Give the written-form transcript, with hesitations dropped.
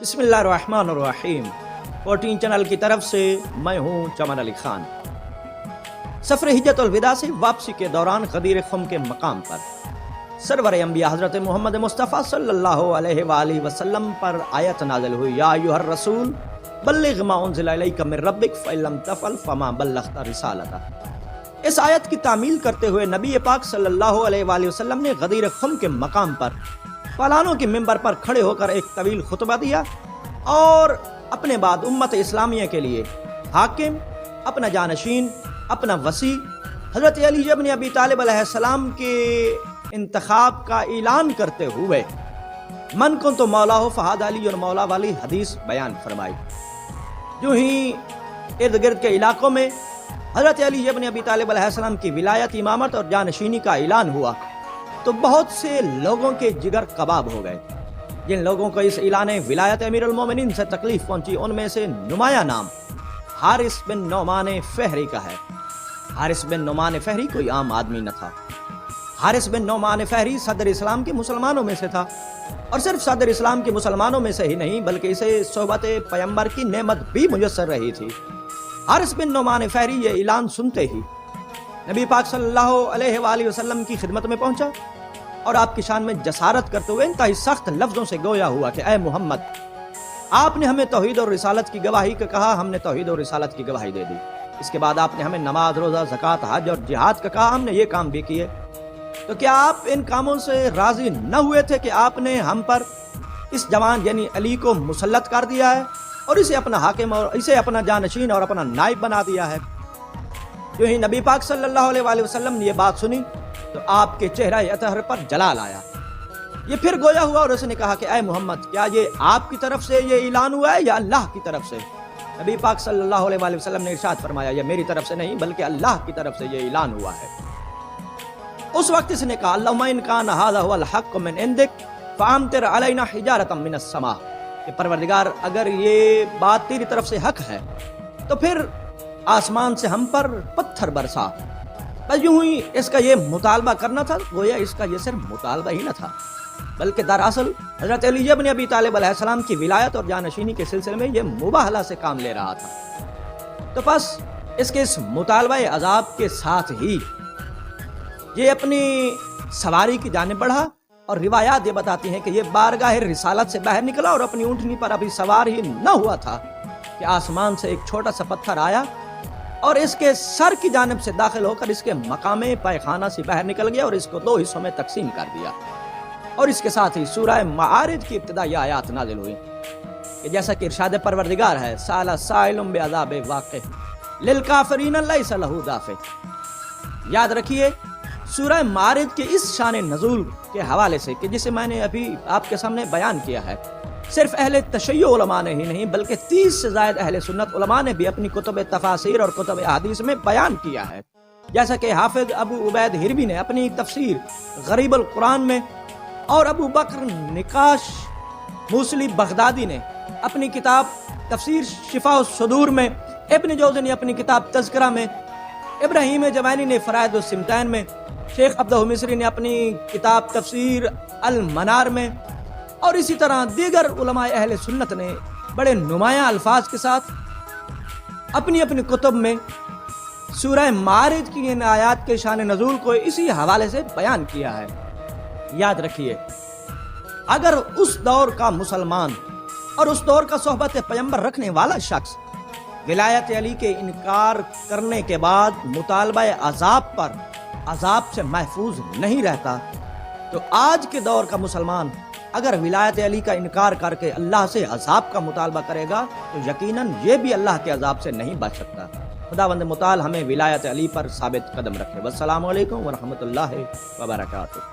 बिस्मिल्लाहिर्रहमानिर्रहीम 14 चैनल की तरफ से मैं हूँ चमन अली खान। सफ़र हिज्जतुल विदा से वापसी के दौरान गदीर खुम के मकाम पर सरवर अंबिया हज़रत मोहम्मद मुस्तफ़ा सल्लल्लाहु अलैहि वसल्लम पर आयत नाज़िल हुई, या अय्युहर रसूल बल्लिग़ मा उन्ज़िला इलैका मिन रब्बिक फ़इन तफ़अल फ़मा बल्लग़ता रिसालतह। इस आयत की तामील करते हुए नबी पाक सल्लल्लाहु अलैहि वसल्लम ने गदीर खुम के मकाम पर पालानों के मिंबर पर खड़े होकर एक तवील खुतबा दिया और अपने बाद उम्मत इस्लामिया के लिए हाकिम, अपना जानशीन, अपना वसी हज़रत अली इब्न अबी तालिब अलैहिस्सलाम के इंतखाब का ऐलान करते हुए मन कुन्तु मौलाहु फ़हादा अली और मौला वाली हदीस बयान फरमाई। जो ही इर्द गिर्द के इलाकों में हज़रत अली इब्न अबी तालिब अलैहिस्सलाम की विलायत, इमामत और जानशीनी का ऐलान हुआ तो बहुत से लोगों के जिगर कबाब हो गए। जिन लोगों को इस ऐलान विलायत अमीरुल मोमिनीन से तकलीफ पहुंची उनमें से नुमाया नाम हारिस बिन नौमान फहरी का है। हारिस बिन नौमान फहरी कोई आम आदमी न था। हारिस बिन नौमान फहरी सदर इस्लाम के मुसलमानों में से था, और सिर्फ सदर इस्लाम के मुसलमानों में से ही नहीं बल्कि इसे सोहबत पैगंबर की नेमत भी मुयस्सर रही थी। हारिस बिन नौमान फहरी ये ऐलान सुनते ही नबी पाक सल्लल्लाहु अलैहि वसल्लम की खिदमत में पहुंचा और आपकी शान में जसारत करते हुए इंतहाई सख्त लफ्जों से गोया हुआ कि ऐ मोहम्मद, आपने हमें तौहीद और रिसालत की गवाही का कहा, हमने तौहीद और रिसालत की गवाही दे दी। इसके बाद आपने हमें नमाज, रोज़ा, ज़कात, हज और जिहाद का कहा, हमने ये काम भी किए। तो क्या आप इन कामों से राजी न हुए थे कि आपने हम पर इस जवान यानी अली को मुसल्लत कर दिया है और इसे अपना हाकिम और इसे अपना जानशीन और अपना नाइब बना दिया है? जो ही नबी पाक सल्लल्लाहु अलैहि वसल्लम ने ये बात सुनी तो आपके चेहरा अतहर पर जलाल आया। ये फिर गोया हुआ और उसने कहा कि ऐ मोहम्मद, क्या ये आपकी तरफ से ये ऐलान हुआ है या अल्लाह की तरफ से? नबी पाक सल्लल्लाहु अलैहि वसल्लम ने इरशाद फरमाया, ये मेरी तरफ से नहीं बल्कि अल्लाह की तरफ से ये ऐलान हुआ है। उस वक्त इसने कहा, अल्लाहुम्मा इन कान हाज़ा हुवल हक़्क़ मिन इंदिक फ़अम्तिर अलैना हिजारतम मिनस समा। कि परवरदिगार, अगर ये बात तेरी तरफ से हक है तो फिर आसमान से हम पर पत्थर बरसा। बस यूं ही इसका ये मुतालबा करना था। गोया इसका ये सिर्फ मुतालबा ही न था बल्कि दरअसल हज़रत अली इब्न अबी तालिब अलैहिस्सलाम की विलायत और जानशीनी के सिलसिले में ये मुबाहला से काम ले रहा था। तो बस इसके इस मुतालबा अजाब के साथ ही ये अपनी सवारी की जानिब बढ़ा और रिवायात ये बताती हैं कि ये बारगाह रिसालत से बाहर निकला और अपनी ऊँटनी पर अभी सवार ही न हुआ था कि आसमान से एक छोटा सा पत्थर आया और इसके सर की जानिब से दाखिल होकर इसके मकामे पैखाना से बाहर निकल गया और इसको दो हिस्सों में तकसीम कर दिया। और इसके साथ ही सूरह माआरिज की इब्तिदाई आयात नाजिल हुई कि जैसा कि इरशाद परवरदिगार है, साला साइलुम बिअज़ाबि वाक़ि लिल काफ़िरीन लैसा लहू दाफ़ि। याद रखिए सूरह माआरिज के इस शान नज़ूल के हवाले से कि जिसे मैंने अभी आपके सामने बयान किया है, सिर्फ अहले तशय्यो उलमा ने ही नहीं बल्कि 30 से ज़ायद अहले सुन्नत उलमा ने भी अपनी कुतुब तफासीर और कुतुब हदीस में बयान किया है। जैसा कि हाफिज अबू उबैद हिरवी ने अपनी तफसीर गरीबुल कुरान में और अबू बकर निकाश मूसली बगदादी ने अपनी किताब तफसीर शिफा सदूर में, इब्न जौज़ी ने अपनी किताब तज़किरा में, इब्राहीम जवानी ने फ़राइद उस्सिमतैन में, शेख अब्दुल मिस्री ने अपनी किताब तफसीर अल मनार में और इसी तरह दीगर उलमाए अहले सुन्नत ने बड़े नुमाया अल्फाज के साथ अपनी अपनी कुतुब में सूरह मारिज की इन आयात के शान नज़ूल को इसी हवाले से बयान किया है। याद रखिए, अगर उस दौर का मुसलमान और उस दौर का सोहबत पैगंबर रखने वाला शख्स विलायत अली के इनकार करने के बाद मुतालबा अजाब पर अजाब से महफूज नहीं रहता, तो आज के दौर का मुसलमान अगर विलायत अली का इनकार करके अल्लाह से अजाब का मुतालबा करेगा तो यकीनन ये भी अल्लाह के अजाब से नहीं बच सकता। खुदावंद मुताल हमें विलायत अली पर साबित कदम रखे। वस्सलामु अलैकुम व रहमतुल्लाहि व बरकातुहू।